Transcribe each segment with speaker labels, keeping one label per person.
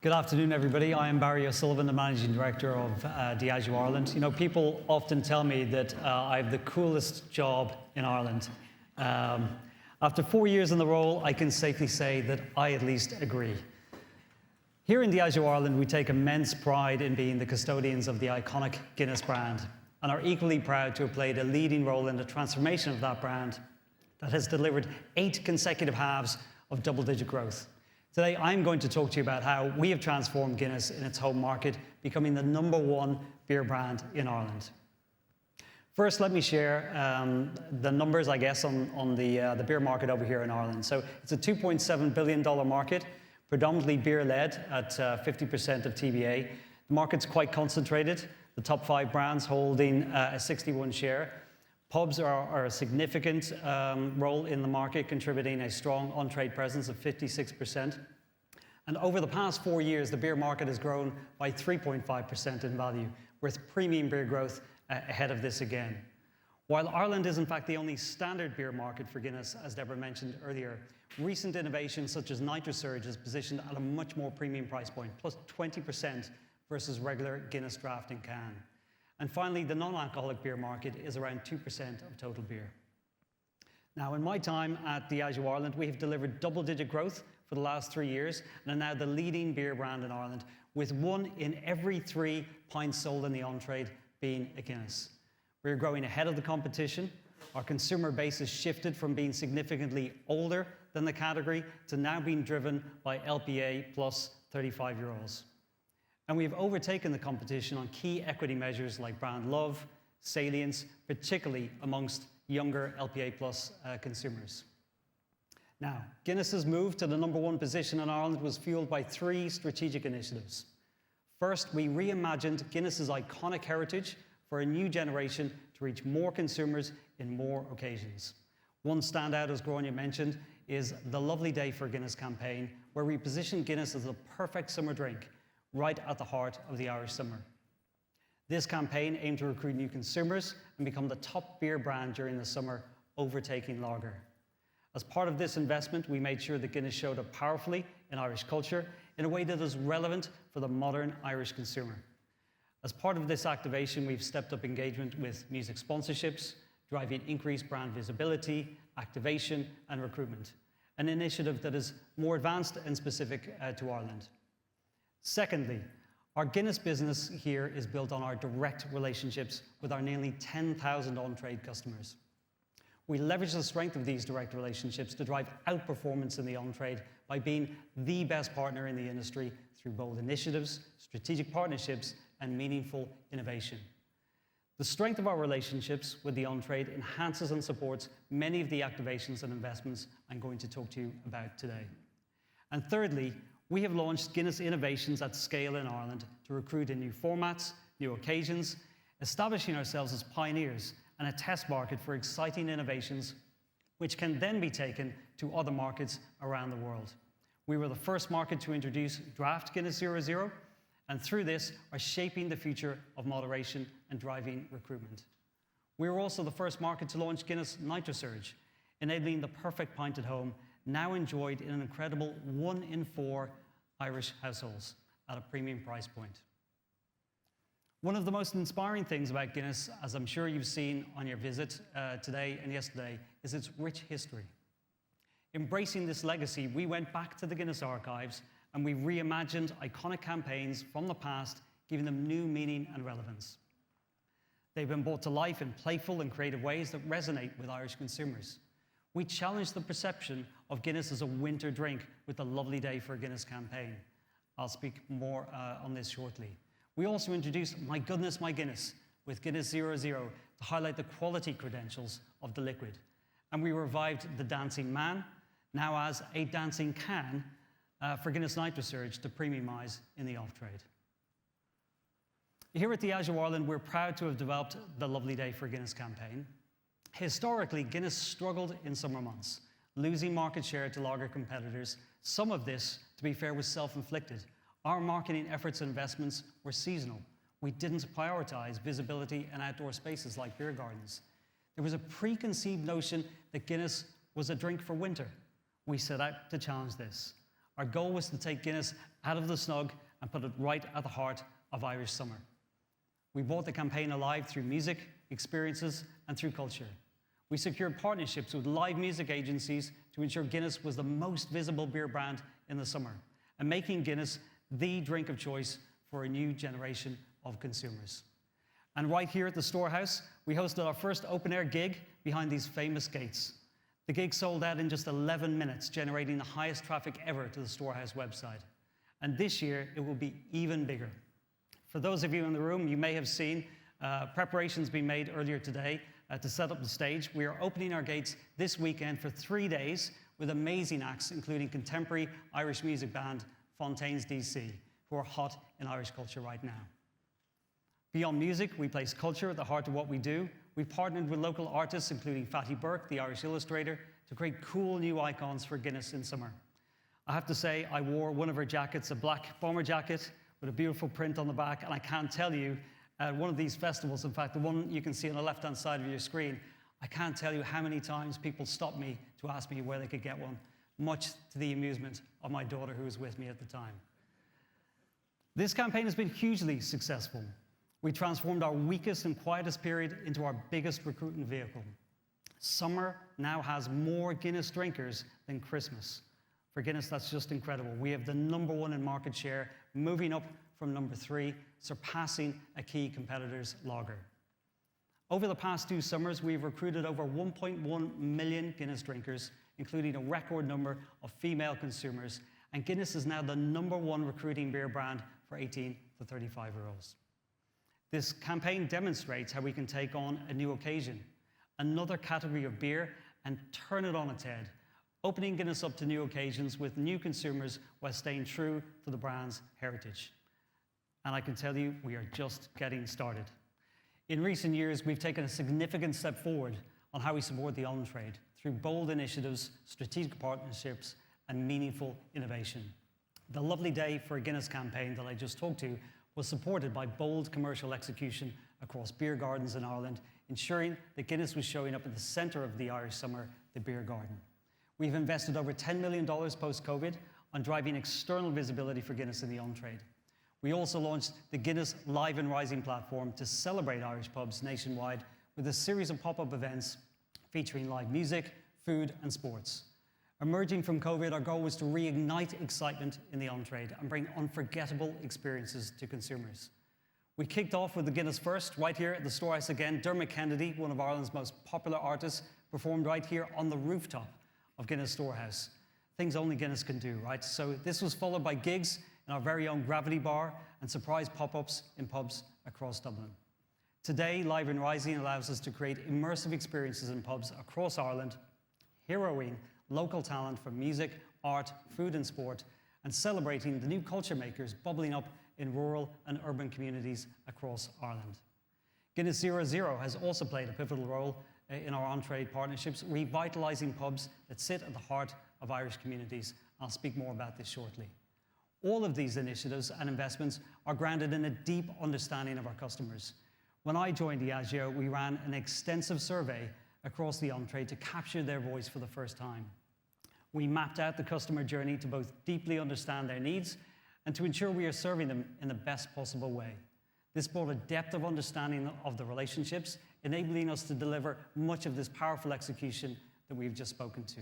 Speaker 1: Good afternoon, everybody. I am Barry O'Sullivan, the Managing Director of Diageo Ireland. You know, people often tell me that I have the coolest job in Ireland. After 4 years in the role, I can safely say that I at least agree. Here in Diageo Ireland, we take immense pride in being the custodians of the iconic Guinness brand and are equally proud to have played a leading role in the transformation of that brand that has delivered 8 consecutive halves of double-digit growth. Today, I'm going to talk to you about how we have transformed Guinness in its home market, becoming the #1 beer brand in Ireland. First, let me share the numbers, I guess, on the beer market over here in Ireland. So it's a $2.7 billion market, predominantly beer-led at 50% of TBA. The market's quite concentrated, the top 5 brands holding a 61 share. Pubs are a significant role in the market, contributing a strong on-trade presence of 56%. And over the past 4 years, the beer market has grown by 3.5% in value, with premium beer growth ahead of this again. While Ireland is in fact the only standard beer market for Guinness, as Deborah mentioned earlier, recent innovations such as NitroSurge is positioned at a much more premium price point, plus 20% versus regular Guinness Draught in can. And finally, the non-alcoholic beer market is around 2% of total beer. Now, in my time at Diageo Ireland, we have delivered double-digit growth for the last 3 years and are now the leading beer brand in Ireland, with 1 in every 3 pints sold in the on-trade being a Guinness. We're growing ahead of the competition. Our consumer base has shifted from being significantly older than the category to now being driven by LPA plus 35-year-olds. And we've overtaken the competition on key equity measures like brand love, salience, particularly amongst younger LPA plus consumers. Now, Guinness's move to the #1 position in Ireland was fueled by 3 strategic initiatives. First, we reimagined Guinness's iconic heritage for a new generation to reach more consumers in more occasions. One standout, as Gráinne mentioned, is the Lovely Day for Guinness campaign, where we position Guinness as the perfect summer drink, right at the heart of the Irish summer. This campaign aimed to recruit new consumers and become the top beer brand during the summer, overtaking lager. As part of this investment, we made sure that Guinness showed up powerfully in Irish culture in a way that is relevant for the modern Irish consumer. As part of this activation, we've stepped up engagement with music sponsorships, driving increased brand visibility, activation, and recruitment, an initiative that is more advanced and specific to Ireland. Secondly, our Guinness business here is built on our direct relationships with our nearly 10,000 on-trade customers. We leverage the strength of these direct relationships to drive outperformance in the on-trade by being the best partner in the industry through bold initiatives, strategic partnerships, and meaningful innovation. The strength of our relationships with the on-trade enhances and supports many of the activations and investments I'm going to talk to you about today. And thirdly, we have launched Guinness innovations at scale in Ireland to recruit in new formats, new occasions, establishing ourselves as pioneers and a test market for exciting innovations which can then be taken to other markets around the world. We were the first market to introduce Draft Guinness 0.0, and through this are shaping the future of moderation and driving recruitment. We were also the first market to launch Guinness NitroSurge, enabling the perfect pint at home, now enjoyed in an incredible 1 in 4 Irish households at a premium price point. One of the most inspiring things about Guinness, as I'm sure you've seen on your visit today and yesterday, is its rich history. Embracing this legacy, we went back to the Guinness archives and we reimagined iconic campaigns from the past, giving them new meaning and relevance. They've been brought to life in playful and creative ways that resonate with Irish consumers. We challenged the perception of Guinness as a winter drink with the Lovely Day for Guinness campaign. I'll speak more on this shortly. We also introduced My Goodness, My Guinness with Guinness 0.0 to highlight the quality credentials of the liquid. And we revived the Dancing Man, now as a dancing can, for Guinness NitroSurge to premiumize in the off-trade. Here at Diageo Ireland, we're proud to have developed the Lovely Day for Guinness campaign. Historically, Guinness struggled in summer months, losing market share to lager competitors. Some of this, to be fair, was self-inflicted. Our marketing efforts and investments were seasonal. We didn't prioritize visibility in outdoor spaces like beer gardens. There was a preconceived notion that Guinness was a drink for winter. We set out to challenge this. our goal was to take Guinness out of the snug and put it right at the heart of Irish summer. We brought the campaign alive through music, experiences, and through culture. We secured partnerships with live music agencies to ensure Guinness was the most visible beer brand in the summer, and making Guinness the drink of choice for a new generation of consumers. And right here at the Storehouse, we hosted our first open-air gig behind these famous gates. The gig sold out in just 11 minutes, generating the highest traffic ever to the Storehouse website. And this year, it will be even bigger. For those of you in the room, you may have seen preparations being made earlier today to set up the stage. We are opening our gates this weekend for 3 days with amazing acts, including contemporary Irish music band Fontaines DC, who are hot in Irish culture right now. Beyond music, we place culture at the heart of what we do. We've partnered with local artists, including Fatty Burke, the Irish illustrator, to create cool new icons for Guinness in summer. I have to say, I wore one of her jackets, a black bomber jacket with a beautiful print on the back, and I can't tell you, at one of these festivals, in fact, the one you can see on the left-hand side of your screen, I can't tell you how many times people stopped me to ask me where they could get one, much to the amusement of my daughter who was with me at the time. This campaign has been hugely successful. We transformed our weakest and quietest period into our biggest recruiting vehicle. Summer now has more Guinness drinkers than Christmas. For Guinness, that's just incredible. We have the #1 in market share, moving up from #3, surpassing a key competitor's lager. Over the past 2 summers, we've recruited over 1.1 million Guinness drinkers, including a record number of female consumers, and Guinness is now the #1 recruiting beer brand for 18 to 35-year-olds. This campaign demonstrates how we can take on a new occasion, another category of beer, and turn it on its head, opening Guinness up to new occasions with new consumers while staying true to the brand's heritage. And I can tell you, we are just getting started. In recent years, we've taken a significant step forward on how we support the on-trade through bold initiatives, strategic partnerships, and meaningful innovation. The Lovely Day for a Guinness campaign that I just talked to was supported by bold commercial execution across beer gardens in Ireland, ensuring that Guinness was showing up at the centre of the Irish summer, the beer garden. We've invested over $10 million post-COVID on driving external visibility for Guinness in the on-trade. We also launched the Guinness Live and Rising platform to celebrate Irish pubs nationwide with a series of pop-up events featuring live music, food, and sports. Emerging from COVID, our goal was to reignite excitement in the on-trade and bring unforgettable experiences to consumers. We kicked off with the Guinness First right here at the Storehouse again. Dermot Kennedy, one of Ireland's most popular artists, performed right here on the rooftop of Guinness Storehouse. Things only Guinness can do, right? So this was followed by gigs in our very own Gravity Bar and surprise pop-ups in pubs across Dublin. Today, Live and Rising allows us to create immersive experiences in pubs across Ireland, heroing local talent from music, art, food and sport, and celebrating the new culture makers bubbling up in rural and urban communities across Ireland. Guinness 0.0 has also played a pivotal role in our on-trade partnerships, revitalising pubs that sit at the heart of Irish communities. I'll speak more about this shortly. All of these initiatives and investments are grounded in a deep understanding of our customers. When I joined Diageo, we ran an extensive survey across the on-trade to capture their voice for the first time. We mapped out the customer journey to both deeply understand their needs and to ensure we are serving them in the best possible way. This brought a depth of understanding of the relationships, enabling us to deliver much of this powerful execution that we've just spoken to.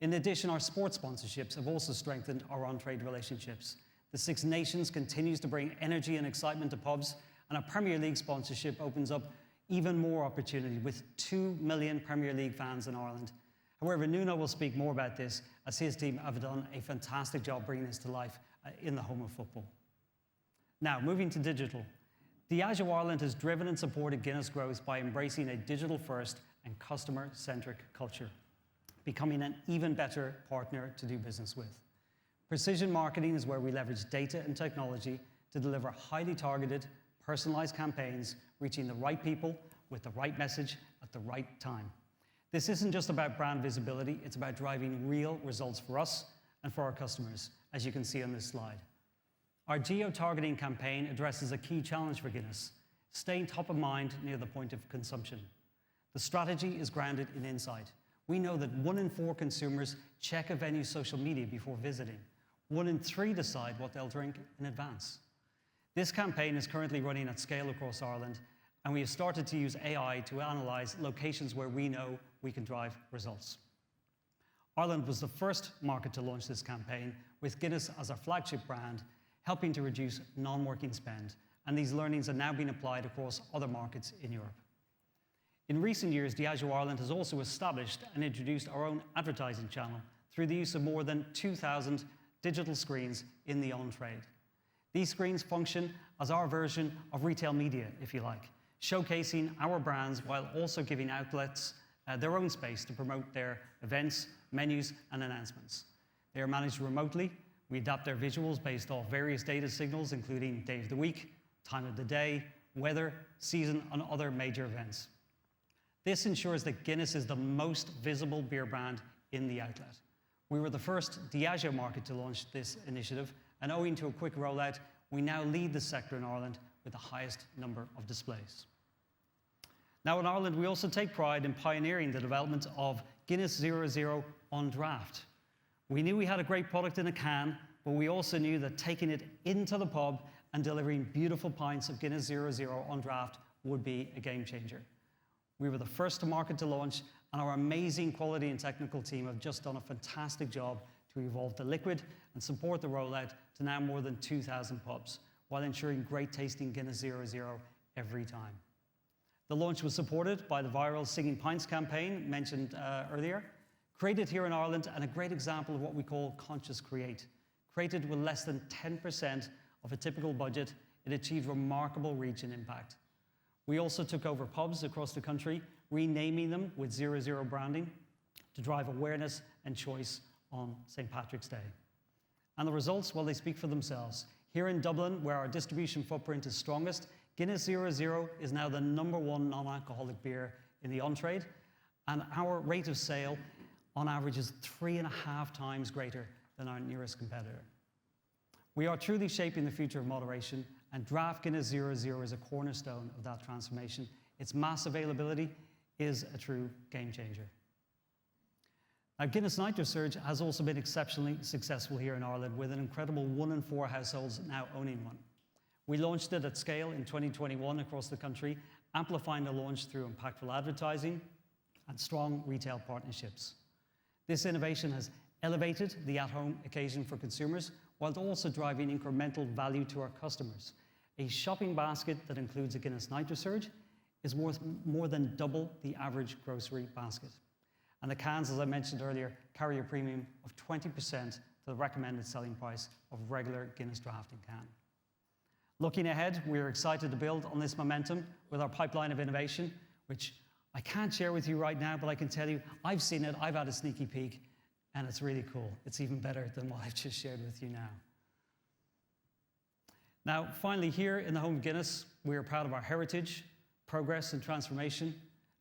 Speaker 1: In addition, our sports sponsorships have also strengthened our on-trade relationships. The Six Nations continues to bring energy and excitement to pubs, and our Premier League sponsorship opens up even more opportunity with 2 million Premier League fans in Ireland. However, Nuno will speak more about this as his team have done a fantastic job bringing this to life in the home of football. Now, moving to digital. Diageo Ireland has driven and supported Guinness growth by embracing a digital-first and customer-centric culture, becoming an even better partner to do business with. Precision marketing is where we leverage data and technology to deliver highly targeted, personalized campaigns, reaching the right people with the right message at the right time. This isn't just about brand visibility, it's about driving real results for us and for our customers, as you can see on this slide. Our geo-targeting campaign addresses a key challenge for Guinness, staying top of mind near the point of consumption. The strategy is grounded in insight. We know that 1 in 4 consumers check a venue's social media before visiting, 1 in 3 decide what they'll drink in advance. This campaign is currently running at scale across Ireland, and we have started to use AI to analyse locations where we know we can drive results. Ireland was the first market to launch this campaign, with Guinness as our flagship brand, helping to reduce non-working spend, and these learnings are now being applied across other markets in Europe. In recent years, Diageo Ireland has also established and introduced our own advertising channel through the use of more than 2,000 digital screens in the on-trade. These screens function as our version of retail media, if you like, showcasing our brands while also giving outlets their own space to promote their events, menus, and announcements. They are managed remotely. We adapt their visuals based off various data signals, including day of the week, time of the day, weather, season, and other major events. This ensures that Guinness is the most visible beer brand in the outlet. We were the first Diageo market to launch this initiative, and owing to a quick rollout, we now lead the sector in Ireland with the highest number of displays. Now in Ireland, we also take pride in pioneering the development of Guinness 0.0 on draft. We knew we had a great product in a can, but we also knew that taking it into the pub and delivering beautiful pints of Guinness 0.0 on draft would be a game changer. We were the first to market to launch, and our amazing quality and technical team have just done a fantastic job to evolve the liquid and support the rollout to now more than 2,000 pubs, while ensuring great tasting Guinness 0.0 every time. The launch was supported by the viral Singing Pints campaign mentioned earlier, created here in Ireland, and a great example of what we call conscious create. Created with less than 10% of a typical budget, it achieved remarkable reach and impact. We also took over pubs across the country, renaming them with 0.0 branding to drive awareness and choice on St. Patrick's Day. And the results, well, they speak for themselves. Here in Dublin, where our distribution footprint is strongest, Guinness 0.0 is now the #1 non-alcoholic beer in the on-trade, and our rate of sale, on average, is 3.5 times greater than our nearest competitor. We are truly shaping the future of moderation, and Draft Guinness 0.0 is a cornerstone of that transformation. Its mass availability is a true game changer. Now, Guinness NitroSurge has also been exceptionally successful here in Ireland, with an incredible 1 in 4 households now owning one. We launched it at scale in 2021 across the country, amplifying the launch through impactful advertising and strong retail partnerships. This innovation has elevated the at-home occasion for consumers, while also driving incremental value to our customers. A shopping basket that includes a Guinness NitroSurge is worth more than double the average grocery basket. And the cans, as I mentioned earlier, carry a premium of 20% to the recommended selling price of regular Guinness drafting can. Looking ahead, we are excited to build on this momentum with our pipeline of innovation, which I can't share with you right now, but I can tell you I've seen it, I've had a sneaky peek, and it's really cool. It's even better than what I've just shared with you now. Now, finally, here in the home of Guinness, we are proud of our heritage, progress, and transformation,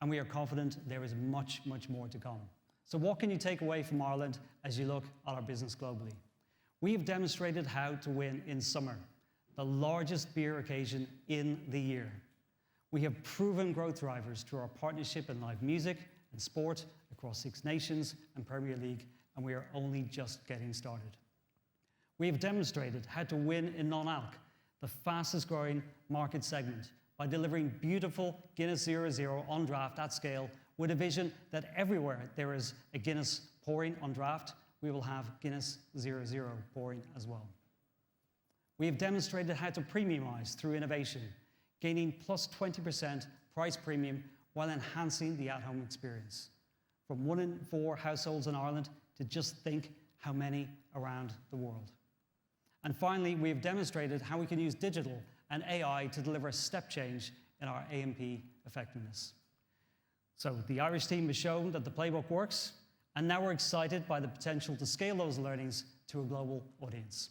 Speaker 1: and we are confident there is much, much more to come. So what can you take away from Ireland as you look at our business globally? We have demonstrated how to win in summer, the largest beer occasion in the year. We have proven growth drivers through our partnership in live music and sport across Six Nations and Premier League, and we are only just getting started. We have demonstrated how to win in non-alc, the fastest growing market segment, by delivering beautiful Guinness 0.0 on draft at scale, with a vision that everywhere there is a Guinness pouring on draft, we will have Guinness 0.0 pouring as well. We have demonstrated how to premiumize through innovation, gaining plus 20% price premium while enhancing the at-home experience. From 1 in 4 households in Ireland to just think how many around the world. And finally, we have demonstrated how we can use digital and AI to deliver a step change in our A&P effectiveness. So the Irish team has shown that the playbook works, and now we're excited by the potential to scale those learnings to a global audience.